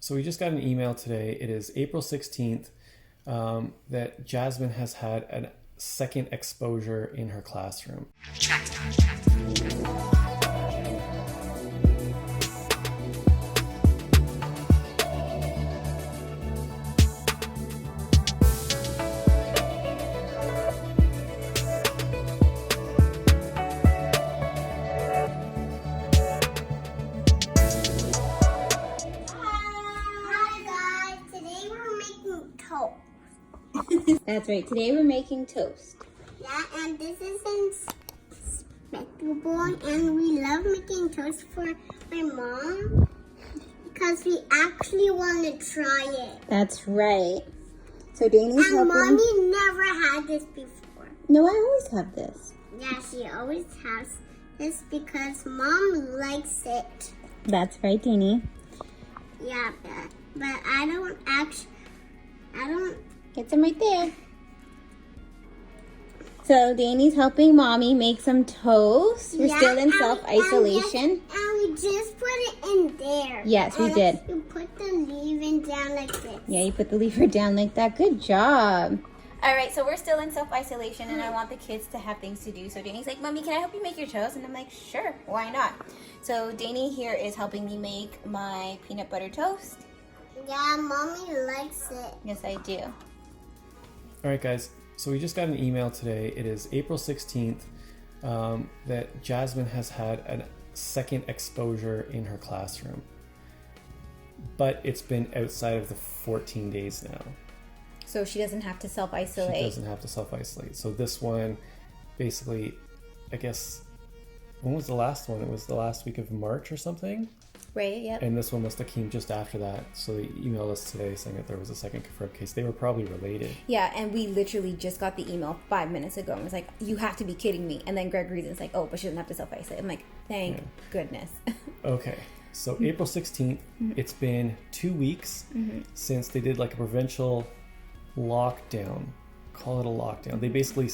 So we just got an email today. It is April 16th that Jasmine has had a second exposure in her classroom. That's right. Today we're making toast. Yeah, and this is inspectable, and we love making toast for my mom because we actually want to try it. That's right. So Danny's and helping. Mommy never had this before. No, I always have this. Yeah, she always has this because Mom likes it. That's right, Danny. Yeah, but I don't. Get some right there. So Danny's helping Mommy make some toast. We're still in self-isolation. And we just put it in there. Yes, we did. You put the leaf down like this. Yeah, you put the lever down like that. Good job. All right, so we're still in self-isolation, and I want the kids to have things to do. So Danny's like, Mommy, can I help you make your toast? And I'm like, sure, why not? So Danny here is helping me make my peanut butter toast. Yeah, Mommy likes it. Yes, I do. All right, guys. So we just got an email today. It is April 16th that Jasmine has had a second exposure in her classroom. But it's been outside of the 14 days now. So she doesn't have to self-isolate. She doesn't have to self-isolate. So this one, basically, I guess, when was the last one? It was the last week of March or something? Right, yep. And this one must have came just after that. So they emailed us today saying that there was a second confirmed case. They were probably related. Yeah, and we literally just got the email 5 minutes ago and was like, you have to be kidding me. And then Greg Reason's like, oh, but she doesn't have to self-isolate. I'm like, thank goodness. Okay. So April 16th, it's been 2 weeks since they did like a provincial lockdown. Call it a lockdown. They basically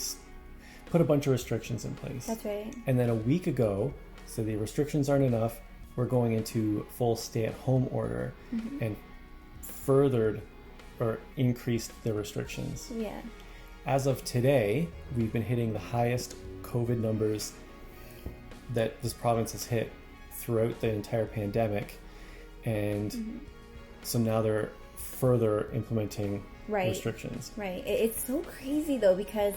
put a bunch of restrictions in place. That's right. And then a week ago, so the restrictions aren't enough, we're going into full stay-at-home order and furthered or increased the restrictions. Yeah. As of today, we've been hitting the highest COVID numbers that this province has hit throughout the entire pandemic. And so now they're further implementing restrictions. Right. It's so crazy, though, because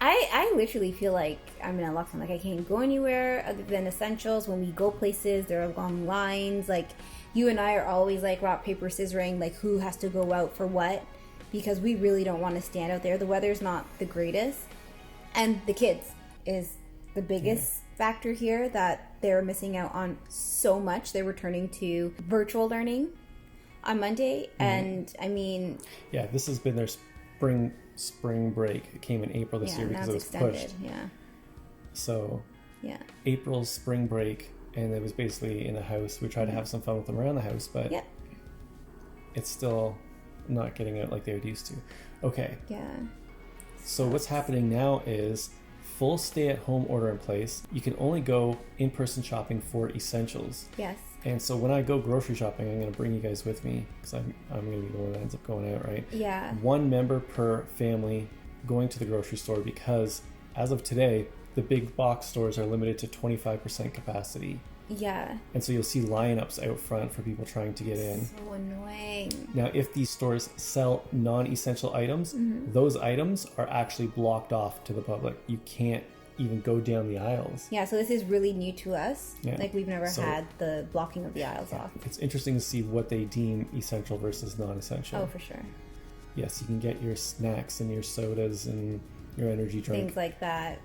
I literally feel like I'm in a lockdown. Like, I can't go anywhere other than essentials. When we go places, there are long lines. Like, you and I are always like rock, paper, scissoring, like who has to go out for what, because we really don't want to stand out there. The weather's not the greatest. And the kids is the biggest factor here, that they're missing out on so much. They're returning to virtual learning on Monday. And I mean... Yeah, this has been their spring break. It came in April this year because it was extended. Pushed. Yeah. So April's spring break, and it was basically in the house. We tried to have some fun with them around the house, but it's still not getting out like they were used to. Okay. Yeah. So what's happening now is full stay-at-home order in place. You can only go in-person shopping for essentials. Yes. And so when I go grocery shopping, I'm going to bring you guys with me because I'm going to be the one that ends up going out, right? Yeah. 1 member per family going to the grocery store, because as of today, the big box stores are limited to 25% capacity. Yeah. And so you'll see lineups out front for people trying to get in. So annoying. Now, if these stores sell non-essential items, those items are actually blocked off to the public. You can't even go down the aisles. Yeah, so this is really new to us. Yeah. Like, we've never had the blocking of the aisles off. It's interesting to see what they deem essential versus non-essential. Oh, for sure. Yes, you can get your snacks and your sodas and your energy drink. Things like that.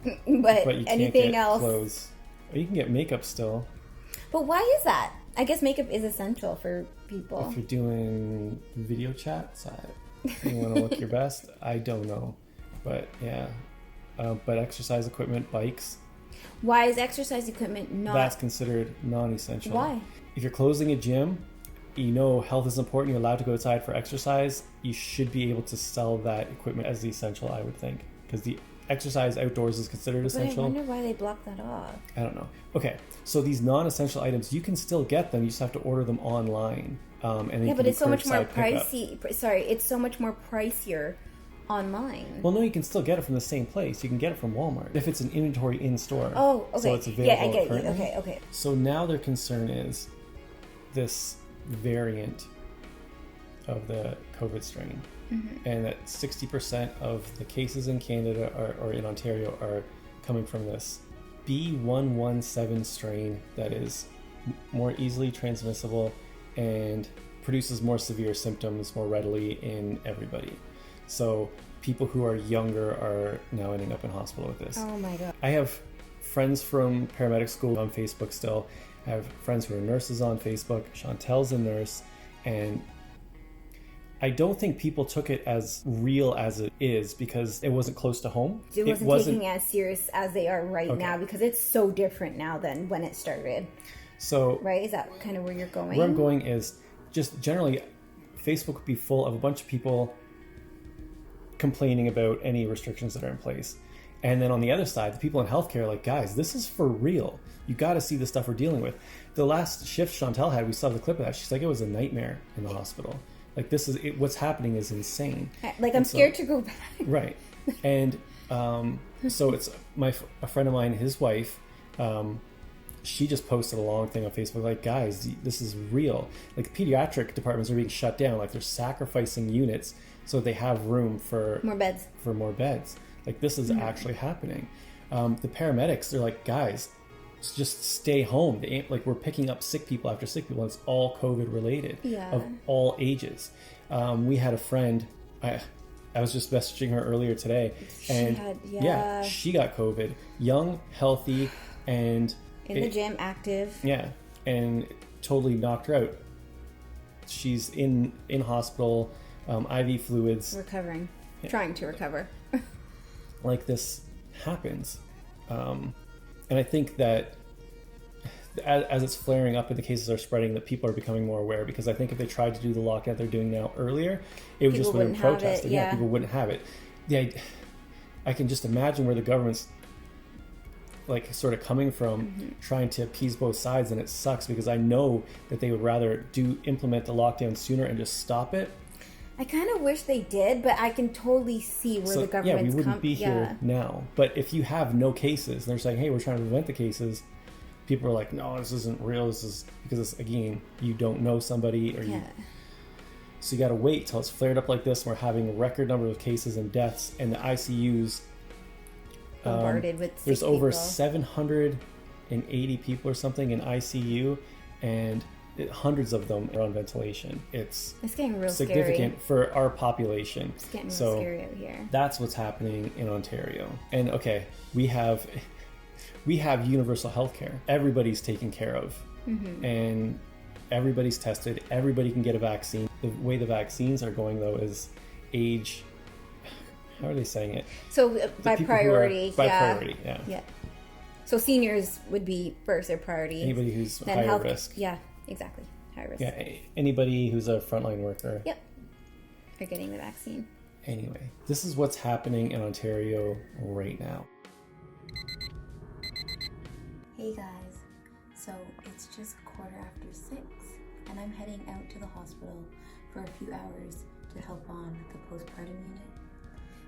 but you can't anything get else. Clothes. Or you can get makeup still. But why is that? I guess makeup is essential for people. If you're doing video chats, you want to look your best. I don't know. But yeah. But exercise equipment, bikes. Why is exercise equipment not... That's considered non-essential. Why? If you're closing a gym, you know health is important, you're allowed to go outside for exercise, you should be able to sell that equipment as the essential, I would think. Because exercise outdoors is considered essential. But I wonder why they blocked that off. I don't know. Okay, so these non-essential items, you can still get them. You just have to order them online. And then Yeah, but it's so much more pickup. pricey. Sorry, it's so much more pricier online. Well, no, you can still get it from the same place. You can get it from Walmart if it's an inventory in store. Oh, okay. So it's available. Yeah, I get you. currently. Okay. So now their concern is this variant of the COVID strain, and that 60% of the cases in Canada or in Ontario are coming from this B117 strain that is more easily transmissible and produces more severe symptoms more readily in everybody. So people who are younger are now ending up in hospital with this. Oh my god. I have friends from paramedic school on Facebook still. I have friends who are nurses on Facebook. Chantel's a nurse, and I don't think people took it as real as it is because it wasn't close to home. It wasn't taking it as serious as they are right now because it's so different now than when it started. So, right? Is that kind of where you're going? Where I'm going is just generally Facebook would be full of a bunch of people complaining about any restrictions that are in place. And then on the other side, the people in healthcare are like, guys, this is for real. You got to see the stuff we're dealing with. The last shift Chantel had, we saw the clip of that. She's like, it was a nightmare in the hospital. Like, this is it, what's happening is insane. Like, I'm scared to go back. Right. And so it's a friend of mine, his wife, she just posted a long thing on Facebook like, guys, this is real. Like, pediatric departments are being shut down. Like, they're sacrificing units so they have room for more beds. Like, this is actually happening. The paramedics, they're like, guys, just stay home. We're picking up sick people after sick people, and it's all COVID related of all ages. We had a friend, I was just messaging her earlier today, and she got COVID. Young, healthy, and in the gym, active. Yeah, and totally knocked her out. She's in hospital, IV fluids. Recovering. Yeah. Trying to recover. Like, this happens. And I think that as it's flaring up and the cases are spreading, that people are becoming more aware, because I think if they tried to do the lockdown they're doing now earlier, it would just would have protested. Yeah, people wouldn't have it. I can just imagine where the government's like sort of coming from, trying to appease both sides, and it sucks because I know that they would rather implement the lockdown sooner and just stop it. I kind of wish they did, but I can totally see where the government's we wouldn't be here now. But if you have no cases, and they're saying, hey, we're trying to prevent the cases, people are like, no, this isn't real. This is because, again, you don't know somebody, or so you got to wait till it's flared up like this. And we're having a record number of cases and deaths, and the ICUs bombarded with there's over 780 people or something in ICU, and hundreds of them are on ventilation. It's getting real significant for our population. It's getting real scary out here. That's what's happening in Ontario. And we have universal health care. Everybody's taken care of, and everybody's tested. Everybody can get a vaccine. The way the vaccines are going, though, is age. How are they saying it? So by priority. Priority. So seniors would be first, their priority. Anybody who's higher risk. Yeah. Exactly. High risk. Yeah, anybody who's a frontline worker. Yep. They're getting the vaccine. Anyway, this is what's happening in Ontario right now. Hey guys, so it's just 6:15 and I'm heading out to the hospital for a few hours to help on the postpartum unit.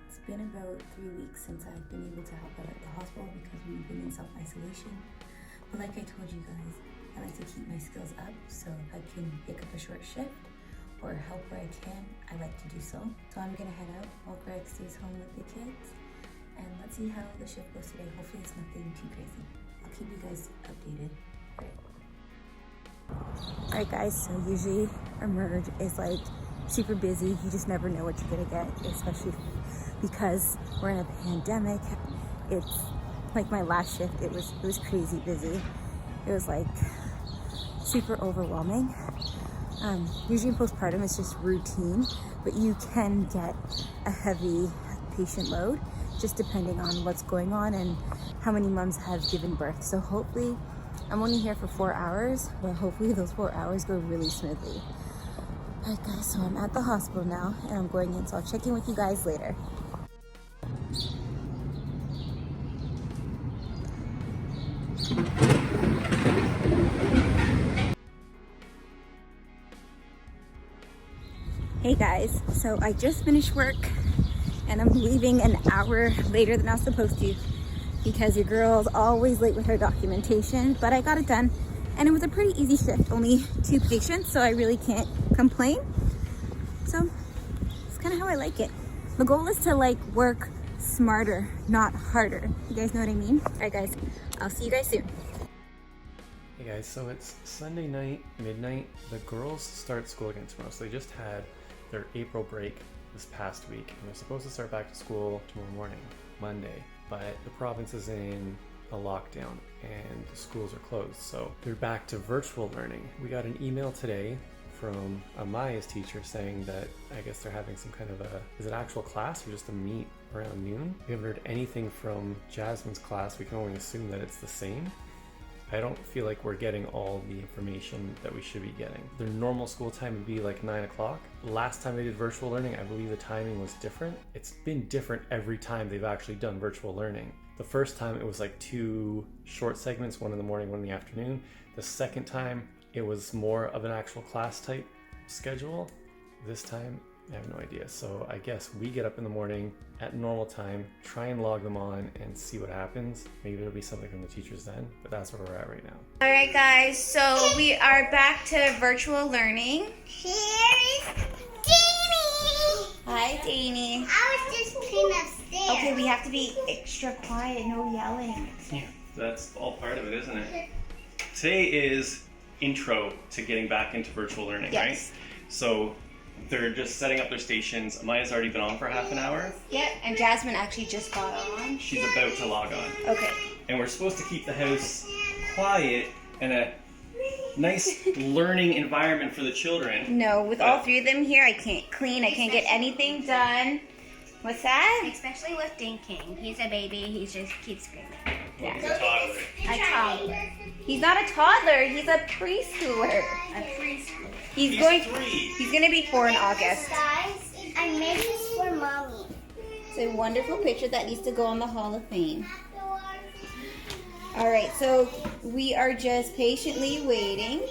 It's been about 3 weeks since I've been able to help out at the hospital because we've been in self-isolation. But like I told you guys, I like to keep my skills up, so if I can pick up a short shift or help where I can, I like to do so. So I'm gonna head out while Greg stays home with the kids, and let's see how the shift goes today. Hopefully it's nothing too crazy. I'll keep you guys updated. Alright guys, so usually Emerge is like super busy. You just never know what you're gonna get, especially because we're in a pandemic. It's like my last shift, it was crazy busy. It was like super overwhelming. Usually in postpartum it's just routine, but you can get a heavy patient load just depending on what's going on and how many moms have given birth. So hopefully, I'm only here for 4 hours, but hopefully those 4 hours go really smoothly. Alright guys, so I'm at the hospital now and I'm going in, so I'll check in with you guys later. Hey guys, so I just finished work and I'm leaving an hour later than I was supposed to because your girl's always late with her documentation, but I got it done and it was a pretty easy shift, only 2 patients, so I really can't complain. So it's kind of how I like it. The goal is to like work smarter, not harder. You guys know what I mean? All right guys, I'll see you guys soon. Hey guys, so it's Sunday night, midnight. The girls start school again tomorrow. So they just had their April break this past week, and they're supposed to start back to school tomorrow morning, Monday. But the province is in a lockdown and the schools are closed. So they're back to virtual learning. We got an email today from Amaya's teacher saying that I guess they're having some kind of is it actual class or just a meet around noon? We haven't heard anything from Jasmine's class. We can only assume that it's the same. I don't feel like we're getting all the information that we should be getting. Their normal school time would be like 9 o'clock. Last time they did virtual learning, I believe the timing was different. It's been different every time they've actually done virtual learning. The first time it was like 2 short segments, one in the morning, one in the afternoon. The second time it was more of an actual class type schedule. This time, I have no idea. So I guess we get up in the morning at normal time, try and log them on and see what happens. Maybe there'll be something from the teachers then, but that's where we're at right now. All right guys, so we are back to virtual learning. Here is Danny. Hi Danny. I was just playing upstairs. Okay, we have to be extra quiet, no yelling. Yeah, that's all part of it, isn't it? Today is intro to getting back into virtual learning, Yes. right? So they're just setting up their stations. Amaya's already been on for half an hour. Yeah, and Jasmine actually just got on. She's about to log on. Okay. And we're supposed to keep the house quiet and a nice learning environment for the children. No, with all 3 of them here, I can't clean, I can't get anything done. What's that? Especially with Dinking. He's a baby. He just keeps screaming. Yeah. He's a toddler. A toddler. He's not a toddler, he's a preschooler. A preschool. He's 3. He's going to be 4 in August. Guys, I made this for mommy. It's a wonderful picture that needs to go on the Hall of Fame. All right, so we are just patiently waiting.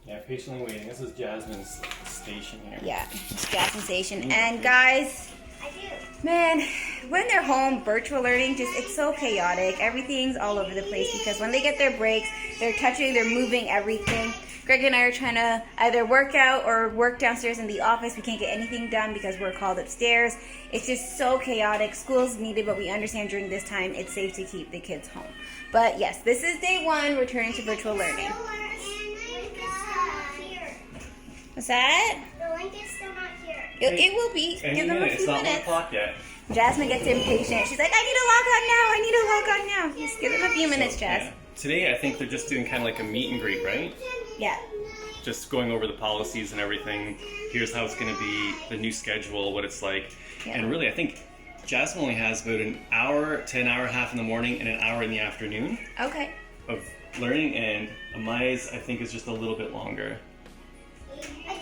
Yeah, patiently waiting. This is Jasmine's station here. Yeah, it's Jasmine Station. And guys, man, when they're home, virtual learning, it's so chaotic. Everything's all over the place because when they get their breaks, they're touching, they're moving everything. Greg and I are trying to either work out or work downstairs in the office. We can't get anything done because we're called upstairs. It's just so chaotic. School's needed, but we understand during this time it's safe to keep the kids home. But yes, this is day 1, returning to virtual learning. What's that? The link is still not here. It will be. Give them a few It's not 1 minutes. o'clock yet. Jasmine gets impatient. She's like, I need to log on now. Just give them a few minutes, Jazz. Yeah. Today I think they're just doing kind of like a meet and greet, right? Yeah. Just going over the policies and everything. Here's how it's going to be, the new schedule, what it's like. Yeah. And really, I think Jasmine only has about an hour to an hour and a half in the morning and an hour in the afternoon Okay. of learning, and Amaya's, I think, is just a little bit longer.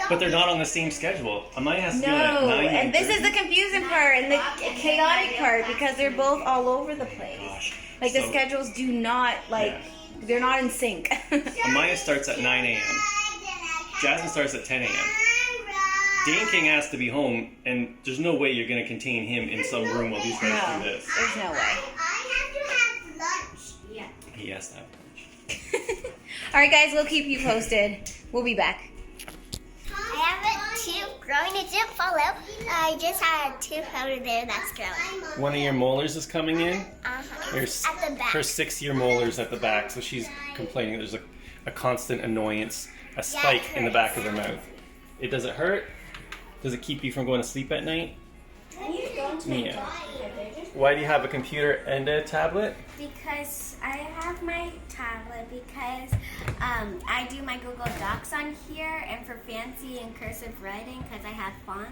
But they're not on the same schedule. Amaya has to do it at 9 and this is the confusing part and the chaotic part because they're both all over the place. Gosh. Like the schedules do not, they're not in sync. Amaya starts at 9 a.m. Jasmine starts at 10 a.m. Dane King has to be home, and there's no way you're going to contain him in some room while these guys do this. There's no way. I have to have lunch. Yeah. He has to have lunch. All right, guys, we'll keep you posted. We'll be back. I have a tooth growing. It didn't fall out. I just had a tooth over there that's growing. One of your molars is coming in. It's at the back. Her 6-year molars at the back, so she's complaining there's a constant annoyance, a spike in the back of her mouth. Does it hurt? Does it keep you from going to sleep at night? Yeah. Why do you have a computer and a tablet? Because I have my tablet because I do my Google Docs on here, and for fancy and cursive writing because I have font.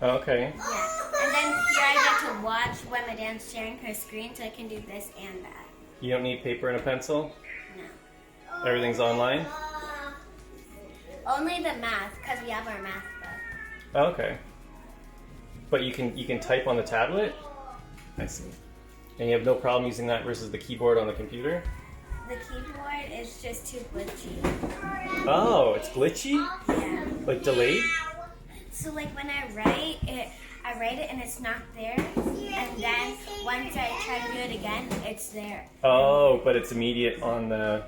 Okay. Yeah. And then here I get to watch when my dad's sharing her screen, so I can do this and that. You don't need paper and a pencil? No. Everything's online? Only the math, because we have our math book. Okay. But you can type on the tablet? I see. And you have no problem using that versus the keyboard on the computer? the keyboard is just too glitchy. Oh, it's glitchy? Yeah. Like delayed? So like when I write it and it's not there, and then once I try to do it again, it's there. Oh, but it's immediate on the...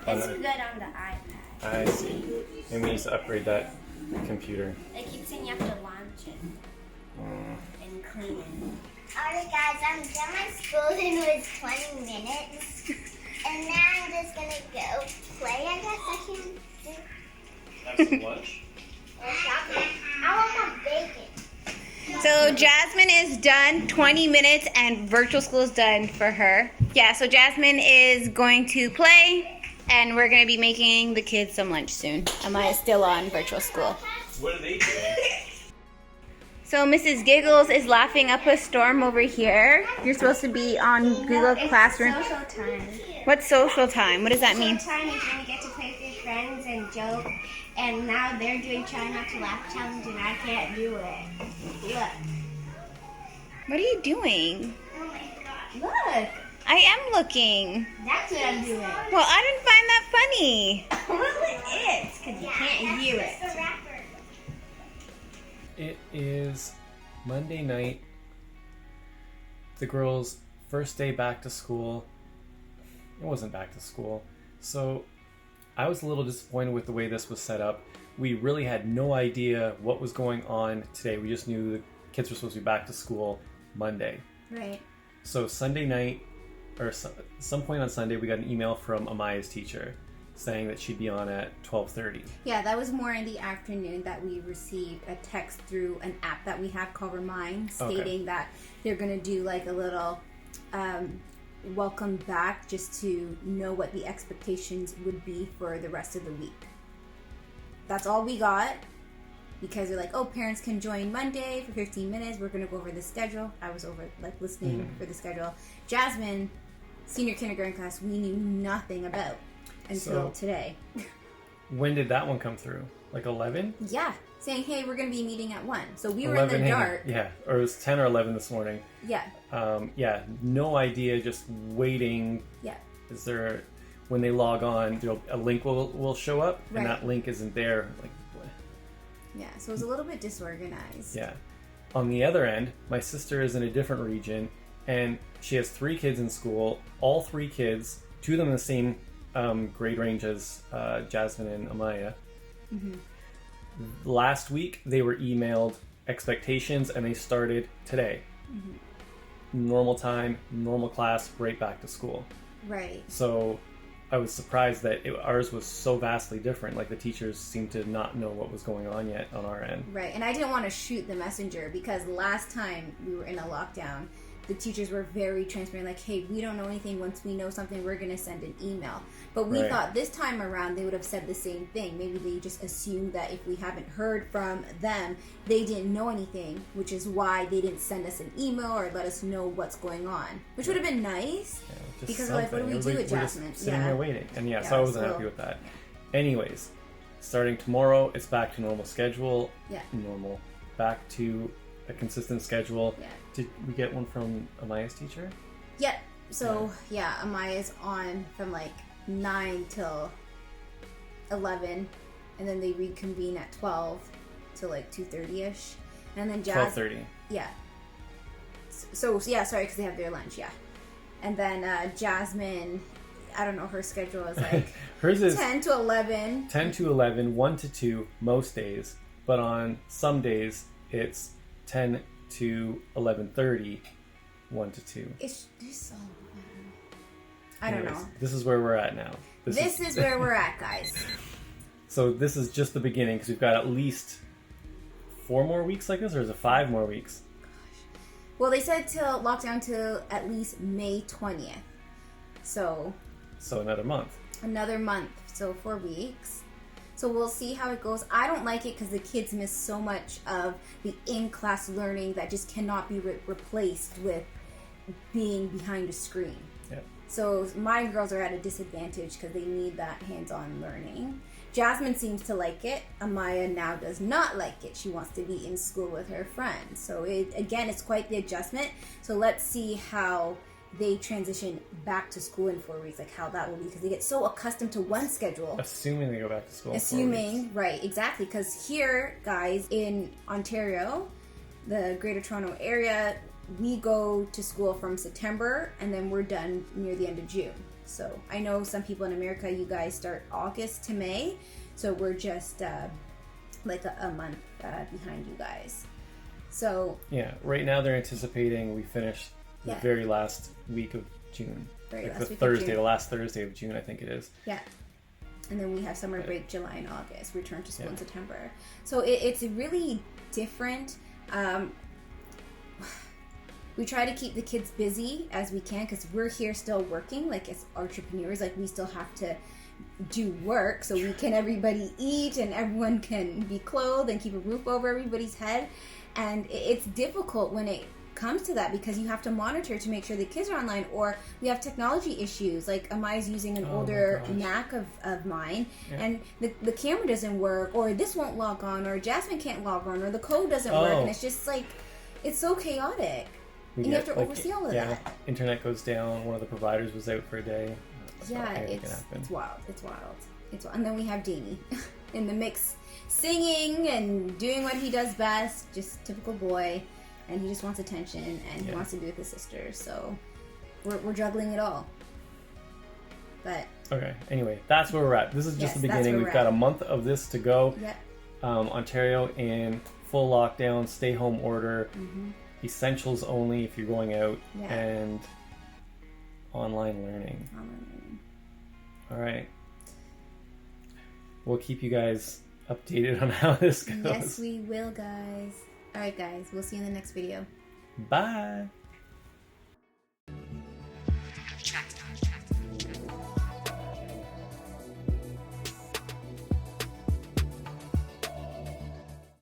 It's good on the iPad. I see. And we need to upgrade that computer. It keeps saying you have to launch it and clean it. Alright guys, I'm done my schooling with 20 minutes. And now I'm just gonna go play, I guess I can do. Have some lunch? I want my bacon. So Jasmine is done, 20 minutes, and virtual school is done for her. Yeah, so Jasmine is going to play, and we're going to be making the kids some lunch soon. Amaya's still on virtual school. What are they doing? So Mrs. Giggles is laughing up a storm over here. You're supposed to be on Google Classroom. Social time. What's social time? What does that mean? Social time is when you get to play with your friends and joke. And now they're doing try not to laugh challenge, and I can't do it. Look. What are you doing? Oh my god. Look. I am looking. That's what I'm doing. Well, I didn't find that funny. Well, it is, because you can't hear it. It is Monday night. The girls' first day back to school. It wasn't back to school. So I was a little disappointed with the way this was set up. We really had no idea what was going on today. We just knew the kids were supposed to be back to school Monday. Right. So Sunday night, or some point on Sunday, we got an email from Amaya's teacher saying that she'd be on at 12:30. Yeah, that was more in the afternoon that we received a text through an app that we have called Remind, stating that they're going to do like a little welcome back, just to know what the expectations would be for the rest of the week. That's all we got, because they're like, oh, parents can join Monday for 15 minutes. We're going to go over the schedule. I was over like listening for the schedule. Jasmine, senior kindergarten class, we knew nothing about until today. When did that one come through? Like 11? Yeah, saying, hey, we're going to be meeting at 1. So we were in the dark. Yeah, or it was 10 or 11 this morning. Yeah. Yeah, no idea, just waiting. Yeah. Is there, when they log on, a link will show up, Right. and that link isn't there. Like, Yeah, so it was a little bit disorganized. yeah. On the other end, my sister is in a different region, and she has 3 kids in school. All 3 kids, 2 of them in the same grade range as Jasmine and Amaya. Mm-hmm. Last week, they were emailed expectations, and they started today. Mm-hmm. Normal time, normal class, right back to school. Right. So I was surprised that ours was so vastly different. Like the teachers seemed to not know what was going on yet on our end. Right, and I didn't want to shoot the messenger, because last time we were in a lockdown, the teachers were very transparent, like, hey, we don't know anything. Once we know something, we're going to send an email. But we thought this time around they would have said the same thing. Maybe they just assumed that if we haven't heard from them, they didn't know anything, which is why they didn't send us an email or let us know what's going on, which would have been nice. Yeah, Because we're like, what do we do with Jasmine? We're just sitting here waiting. And so I wasn't happy with that. Yeah. Anyways, starting tomorrow, it's back to normal schedule. Yeah. Normal. Back to a consistent schedule. Yeah. Did we get one from Amaya's teacher? Yep. So, yeah, Amaya's on from like 9 till 11, and then they reconvene at 12 till like 2:30ish. And then 12:30. Yeah. So yeah, sorry, because they have their lunch, yeah. And then Jasmine, I don't know, her schedule is like hers is 10 to 11. 10 to 11, 1 to 2 most days, but on some days it's 10 to 11:30, 1 to 2. It's just so, I don't know. This is where we're at now. This is where we're at, guys. So this is just the beginning, because we've got at least 4 more weeks like this, or is it 5 more weeks? Well, they said till lockdown till at least May 20th. So another month. Another month. So 4 weeks. So we'll see how it goes. I don't like it because the kids miss so much of the in-class learning that just cannot be replaced with being behind a screen. Yeah. So my girls are at a disadvantage because they need that hands-on learning. Jasmine seems to like it. Amaya now does not like it. She wants to be in school with her friends. So it's quite the adjustment. So let's see how they transition back to school in 4 weeks, like how that will be, because they get so accustomed to one schedule. Assuming they go back to school. in 4 weeks. Assuming, right, exactly. Because here, guys, in Ontario, the Greater Toronto Area, we go to school from September, and then we're done near the end of June. So I know some people in America, you guys start August to May, so we're just like a month behind you guys. So yeah, right now they're anticipating we finish the very last week of June. Like the last Thursday of June, I think it is. Yeah. And then we have summer break July and August, return to school in September. So it's really different. We try to keep the kids busy as we can because we're here still working, like as entrepreneurs, like we still have to do work so we can everybody eat and everyone can be clothed and keep a roof over everybody's head. And it's difficult when it comes to that because you have to monitor to make sure the kids are online, or we have technology issues like Amai's using an older Mac of mine and the camera doesn't work, or this won't log on, or Jasmine can't log on, or the code doesn't work, and it's just like it's so chaotic. And you have to oversee all of that. Internet goes down, one of the providers was out for a day. It's wild. It's wild. And then we have Danny in the mix, singing and doing what he does best, just typical boy, and he just wants attention and he wants to be with his sister. So we're juggling it all. But okay, anyway, that's where we're at. This is just the beginning. We've got a month of this to go. Yep. Ontario in full lockdown, stay home order, essentials only if you're going out, and online learning. All right. We'll keep you guys updated on how this goes. Yes, we will, guys. All right, guys. We'll see you in the next video. Bye.